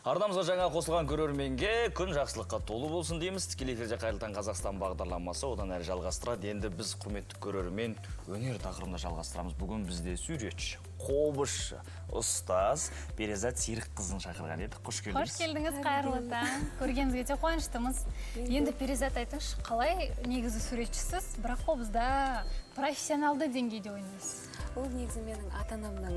Арнамызға жаңа қосылған көрерменге күн жақсылыққа толы болсын дейміз. Тікелей эфирде Қайырлы таң Қазақстан бағдарламасы одан әрі жалғастырады. Енді біз құрметті көрермен өнер тақырыбында жалғастырамыз. Бүгін бізде суретші, қобызшы, ұстаз Перизат Серікқызын шақырған едік. Қош келдіңіз. Қош келдіңіз, қайырлы таң. Көргеніңізге де қуаныштымыз. Енді Перизат айтыңызшы, қалай негізі суретшісіз, бірақ қобызда профессионалды деңгейде ойнайсыз? Ол негізі менің ата-анамның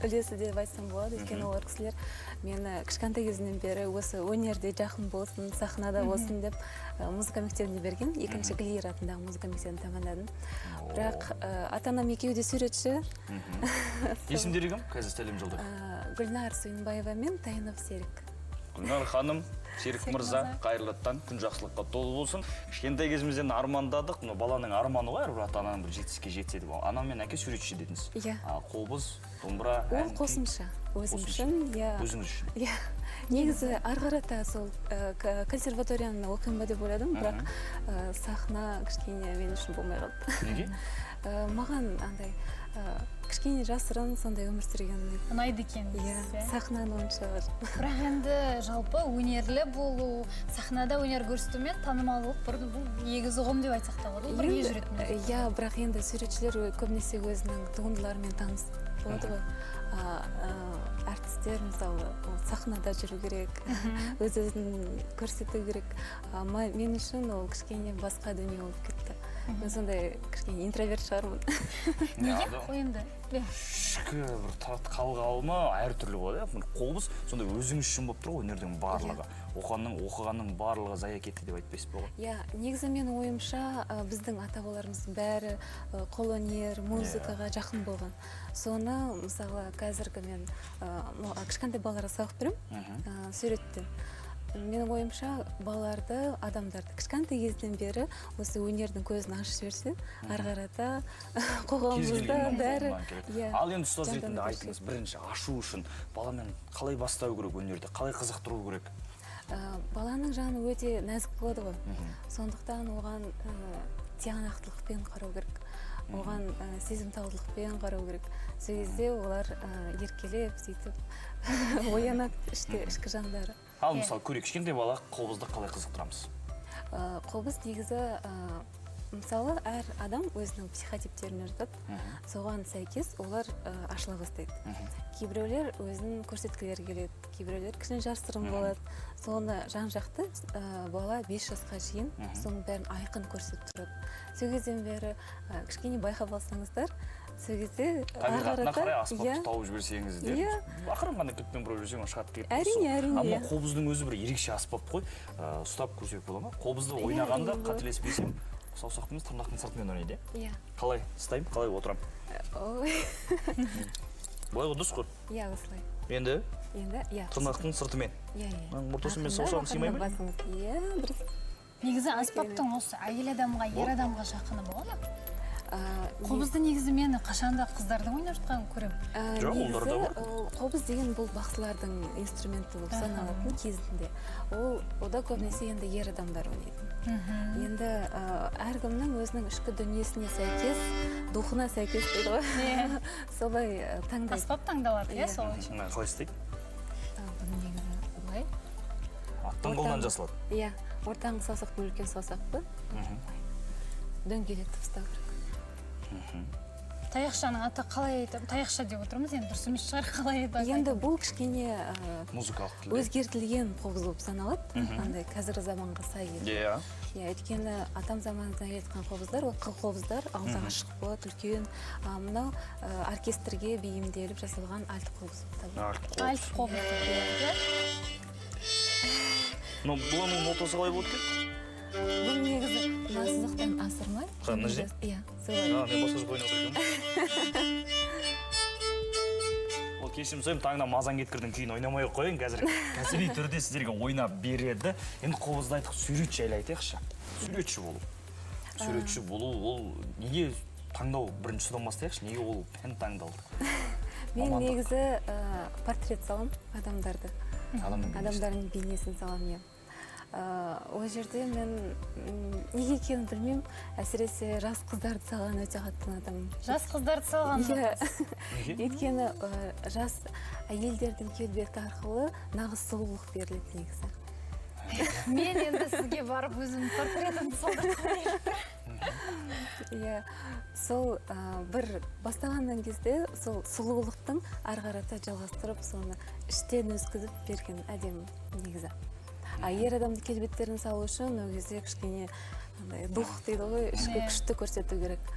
үлесі деп айтсам болады. Өйткені олар кісілер мені кішкентай кезімнен бері осы өнерде жақын болсын, сахнада болсын деп музыка мектебіне берген. Екінші Глиер атындағы музыка мектебін тәмамдадым. Бірақ ата-анам екеуі де суретші. Есімдері кім? Қазір сәлем жолдап. Гүлнар Сүйінбаева мен Тайынов Серік. Гүлнар ханым, Серік мырза, қайырлы таң, күн жақсылыққа толы болсын. Кішкентай кезімізден армандадық. Баланың арманы ғой, әрбір ата-ананың бір жетістікке жетсе деп. Анам мен әке суретші дедіңіз. Иә. Қобыз, домбыра, ол қосымша. Өзім үшін, иә. Өзіңіз үшін. Иә. Негізі ары қарата сол консерваторияны оқимын ба деп ойладым, бірақ сахна кішкене мен үшін болмай қалды. Неге? Маған андай кішкене жасырын сондай өмір сүрген ұнайды екен. Иә, сахнаны онша. Бірақ енді жалпы өнерлі болу, сахнада өнер көрсетумен танымалдылық бұл егіз ұғым деп айтсақ та болады. Бірге жүретін. Иә, бірақ енді суретшілер көбінесе өзінің туындыларымен таныс болады ғой. Артистер мысалы сахнада жүру керек, өз-өзін көрсету керек. Мен үшін ол кішкене басқа дүние болып кетті. Мен сондай кішкене интроверт шығармын. Неге қойынды? Ішкі бір қалғалма әртүрлі болады. Қобыз сондай өзіңіз үшін болып тұр ғой, өнердің барлығы. Оқығанның барлығы зая кетті деп айтпайсыз ба? Иә, негізі менің ойымша біздің ата-бабаларымыздың бәрі қолөнер, музыкаға жақын болған. Соны мысалы қазіргі мен кішкентай балаларға сабақ беремін суретте. Менің ойымша балаларды, адамдарды кішкентай кезден бері осы өнердің көзін ашып жіберсе, ары қарата қоғамымызда бәрі. Ал енді ұстаз ретінде айтыңыз, бірінші ашу үшін баламен қалай бастау керек өнерде, қалай қызықтыру керек? Баланың жаны өте нәзік болады ғой. Сондықтан оған тиянақтылықпен қарау керек. Оған сезімталдылықпен қарау керек. Сол кезде олар еркелеп, сөйтіп оянады ішкі жандары. Ал мысалы көрейік, кішкентай бала қобызды қалай қызықтырамыз? Қобыз негізі мысалы әр адам өзінің психотиптеріне жатады. Соған сәйкес олар ашыла бастайды. Кейбіреулер өзін көрсеткілері келеді, кейбіреулер кішкене жасырын болады. Соны жан-жақты бала 5 жасқа шейін соның бәрін айқын көрсетіп тұрады. Сол кезден бері кішкене байқап алсаңыздар, сол кезде табиғатына қарай аспапты тауып жіберсеңіз де, ақырын ғана кілтпен бұрып жүрсең шығады кетті. Әрине. Амма қобыздың өзі бір ерекше аспап қой, ұстап көрсек бола ма? Қобызды ойнағанда қателеспесем, саусақтың тырнақтың сыртымен ойнайды. Иә. Қалай ұстаймын, қалай отырам? Былай ғой, дұрыс қой? Иә, осылай. Енді? Иә. Тырнақтың сыртымен. Иә. Мұртасымен саусағым сыймай ма? Иә, дұрыс. Негізі аспаптың осы әйел адамға, ер адамға жақыны болады? Қобызды негізі мені қашанда қыздардың ойнап жатқанын көремін. Жоқ, олар да бар. Қобыз деген бұл бақсылардың инструменті болып саналатын кезінде. Ода көбінесе енді ер адамдар ойнайды. Енді әркімнің өзінің ішкі дүниесіне сәйкес, духына сәйкес дейді ғой. Солай таңдайды. Аспап таңдалады, иә, солай. Қалай істейді? Бұны негізі олай. Аттың қолынан жасалады? Иә, ортаңғы саусақты үлкен саусақты дөңгелетіп ұстау керек. Таяқшаның аты қалай айтып, таяқша деп отырмыз, енді дұрыс емес шығар, қалай айтып? Енді бұл кішкене музыкалық тілде өзгертілген қобыз болып саналады, андай қазіргі заманға сай келеді. Иә. Өйткені атам заманында айтқан қобыздар, ол қыл қобыздар, алдағы ашық болады, үлкен. Мынау оркестрге бейімделіп жасалған альт қобыз болып табылады. Альт қобыз. Бұланың нотасы қалай болады екен? Бұл негізі сызықтан асырмай. Мына жерде? Иә, солай. Мен басқа жақ ойнап отырмын. Ол кешірім сұраймын, таңда мазан кеткірдің күйін ойнамай қойын, қазір кәсіби түрде сіздерге ойнап береді. Енді қобызды айтық, суретші әлі айтайықшы. Суретші болу. Суретші болу, ол неге таңдау бірінші содан бастайықшы, неге ол пән таңдалды? Мен негізі портрет салам адамдарды. Адамдардың бейнесін салам, ол жерде мен неге екенін білмеймін, әсіресе жас қыздарды салған өте қатты ұнатамын. Жас қыздарды салған Өйткені жас әйелдердің келбеті арқылы нағыз сұлулық беріледі негізі. Мен енді сізге барып өзімнің портретімді салдырып Иә, сол бір бастағаннан кезде сол сұлулықтың ары қарата жалғастырып, соны іштен өткізіп берген әдемі негізі. Ер адамды келбеттерін салу үшін ол кезде кішкене дух дейді ғой, ішкі күшті көрсету керек.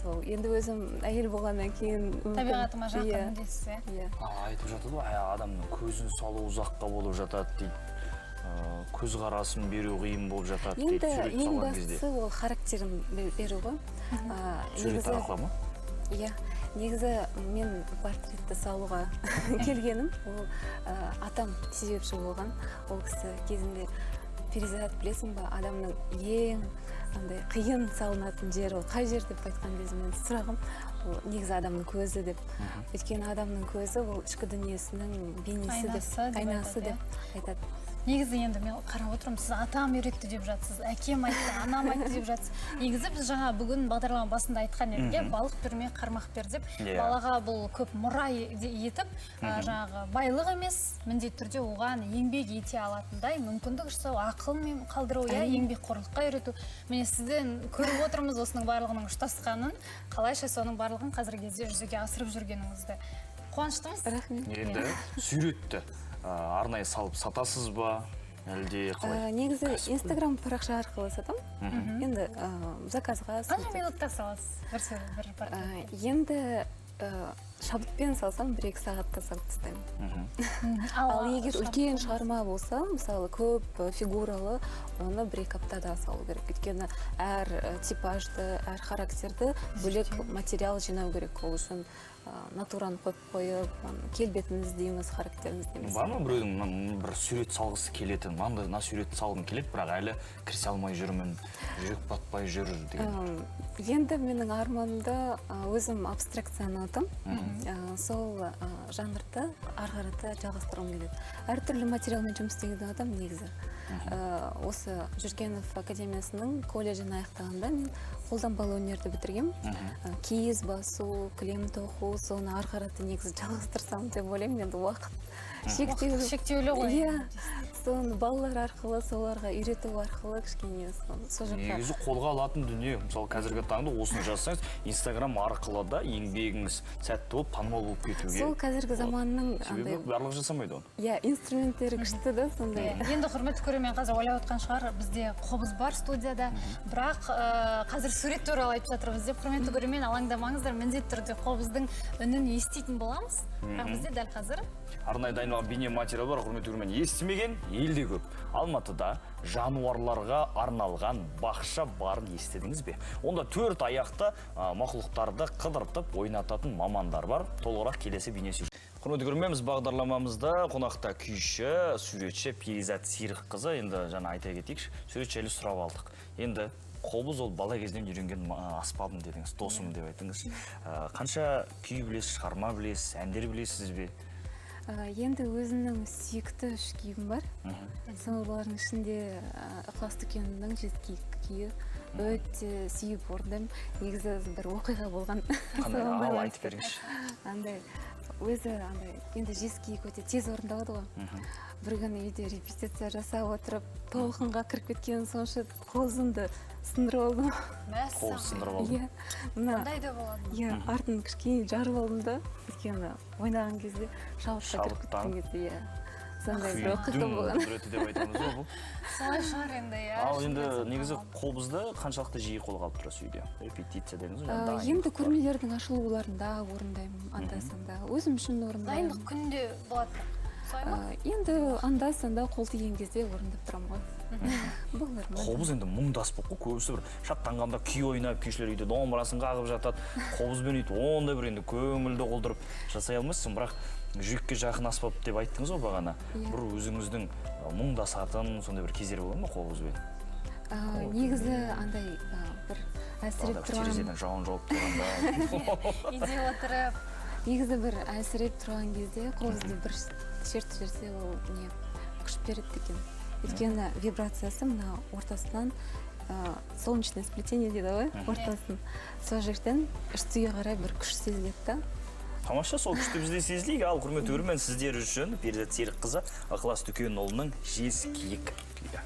Сол енді өзім әйел болғаннан кейін табиғатыма жақын дейсіз, иә. Айтып жатады ғой, адамның көзін салу ұзаққа болып жатады дейді. Көзқарасын беру қиын болып жатады дейді, сурет ең салған кезде. бастысы ол характерін беру ғой. Сурет арқылы ма? Иә, негізі мен портретті салуға келгенім, ол атам себепші болған. Ол кісі кезінде перизат білесің ба, адамның ең қиын салынатын жері ол қай жер деп айтқан кезде мен сұрағым, ол негізі адамның көзі деп. Өйткені адамның көзі ол ішкі дүниесінің бейнесі деп, айнасы деп айтады. Негізі енді мен қарап отырмын, сіз атам үйретті деп жатсыз, әкем айтты, анам айтты деп жатсыз. Негізі біз жаңа бүгін бағдарлама басында айтқан едік, балық берме, қармақ бер деп, балаға бұл көп мұра етіп, жаңағы байлық емес, міндетті түрде оған еңбек ете алатындай мүмкіндік жасау, ақылмен қалдыру, еңбек қорлыққа үйрету. Міне сізден көріп отырмыз осының барлығының ұштасқанын, қалайша соның барлығын қазіргі кезде жүзеге асырып жүргеніңізді. Қуаныштымыз. Рахмет. Енді суретті арнайы салып сатасыз ба, әлде қалай? Негізі Инстаграм парақша арқылы сатам. Енді заказға. Қанша минутта саласыз? Бір портрет. Енді шабытпен салсам 1-2 сағатта салып тастаймын. Ал егер үлкен шығарма болса, мысалы көп фигуралы, оны 1-2 аптада салу керек. Өйткені әр типажды, әр характерді бөлек материал жинау керек. Ол үшін натураны қойып, келбетін іздейміз, характерін іздейміз. Бар ма біреудің бір сурет салғысы келетін, мына сурет салғым келеді, бірақ әлі кірісе алмай жүрмін, жүрек батпай жүр деген? Енді менің арманымда өзім абстракцияны ұнатам. Сол жанрды ары қарата жалғастырғым келеді. Әртүрлі материалмен жұмыс істегенді ұнатам негізі. Осы Жүргенов академиясының колледжін аяқтағанда мен қолданбалы өнерді бітіргем. Киіз басу, кілем тоқу, соны ары қарата негізі жалғастырсам деп ойлаймын. Енді уақыт шектеулі ғой. Иә, соны балалар арқылы, соларға үйрету арқылы кішкене сол жаққа. Негізі қолға алатын дүние. Мысалы қазіргі таңда осыны жазсаңыз, Инстаграм арқылы да еңбегіңіз сәтті болып, танымал болып кетуге. Сол қазіргі заманның себебі барлығы жасамайды оны. Иә, инструменттері күшті да сондай. Енді құрметті көрермен, қазір ойлап отқан шығар, бізде қобыз бар студияда, бірақ қазір сурет туралы айтып жатырмыз деп, құрметті көрермен, алаңдамаңыздар, міндетті түрде қобыздың үнін еститін боламыз. Бірақ бізде дәл қазір арнайы дайындалған бейне материал бар, құрметті көрермен, естімеген елде көп. Алматыда жануарларға арналған бақша барын естідіңіз бе? Онда 4 аяқты мақұлықтарды қыдыртып ойнататын мамандар бар. Толығырақ келесі бейне сюжет. Құрметті көрермен, бағдарламамызда қонақта күйші, суретші Перизат Серікқызы. Енді жаңа айта кетейікші, суретші әлі сұрап алдық. Енді қобыз ол бала кезден үйренген аспабым дедіңіз, досым деп айтыңыз. Қанша күй білесіз, шығарма білесіз, әндер білесіз бе? Енді өзімнің сүйікті 3 күйім бар. Солардың ішінде Ықылас Дүкенінің Жеткиік күйі өте сүйіп орындаймын. Негізі бір оқиға болған. Қандай айтып беріңізші. Андай өзі енді Жеткиік өте тез орындалады ғой. Бір күні үйде репетиция жасап отырып, толқынға кіріп кеткен сонша қозымды сындырып алдым. Қол сындырып алдым. қандай да болады. Иә, артын кішкене жарып алдым да, өйткені ойнаған кезде шабытқа кіріп кеткен кезде, сондай бір оқиға болған. Құдіреті деп айтамыз ғой бұл. Солай шығар енді, иә. Ал енді негізі қобызды қаншалықты жиі қолға алып тұрасыз үйде? Репетиция дедіңіз ғой. Енді көрмелердің ашылуларында орындаймын, анда-санда. Өзім үшін орындаймын. Дайындық күнде болады. Енді анда-санда қол тиген кезде орындап тұрамын ғой. Қобыз енді мұңдас болып қой, көбісі бір шаттанғанда күй ойнап, күйшілер үйде домбырасын қағып жатады. Қобызбен үйді ондай бір енді көңілді қолдырып жасай алмайсың, бірақ жүрекке жақын аспап деп айттыңыз ғой бағана. Бір өзіңіздің мұңдасатын сондай бір кездер болады ма қобызбен? Негізі андай бір әлсіреп тұрған. Терезеден жауын жауып тұрғанда. Үйде отырып. Негізі бір әлсіреп тұрған кезде қобызды бір шерт жерсе ол күш береді екен. өйткені вибрациясы мына ортасынан солнечное сплетение дейді ғой, ортасын. Сол жерден үстіге қарай бір күш сезіледі да. Тамаша, сол күшті бізде сезілейік. Ал құрметті көрермен, сіздер үшін Перизат Серікқызы Ықылас Дүкенұлының Жез киік күйі.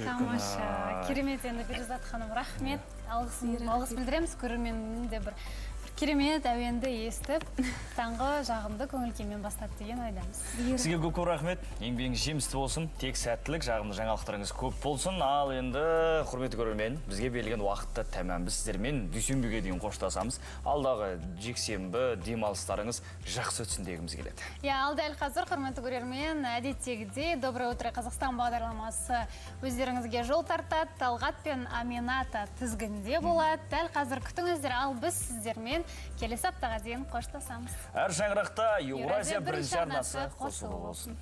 Тамаша, керемет. Енді Перизат ханым, рахмет. Алғыс білдіреміз, көрерменнің де бір керемет әуенді естіп, таңғы жағымды көңіл-күймен бастады деген ойдамыз. Сізге көп рахмет. Еңбегіңіз жемісті болсын, тек сәттілік, жағымды жаңалықтарыңыз көп болсын. Ал енді құрметті көрермен, бізге берілген уақытта тәмам. Біз сіздермен дүйсенбіге дейін қоштасамыз. Алдағы жексенбі демалыстарыңыз жақсы өтсін дегіміз келеді. Ал дәл қазір, құрметті көрермен, әдеттегідей Доброе утро Қазақстан бағдарламасы өздеріңізге жол тартады. Талғат пен Амината тізгінде болады. Дәл қазір күтіңіздер, ал біз сіздермен келесі аптаға дейін қоштасамыз. Әр шаңырақта Еуразия бірінші арнасы қосылы болсын.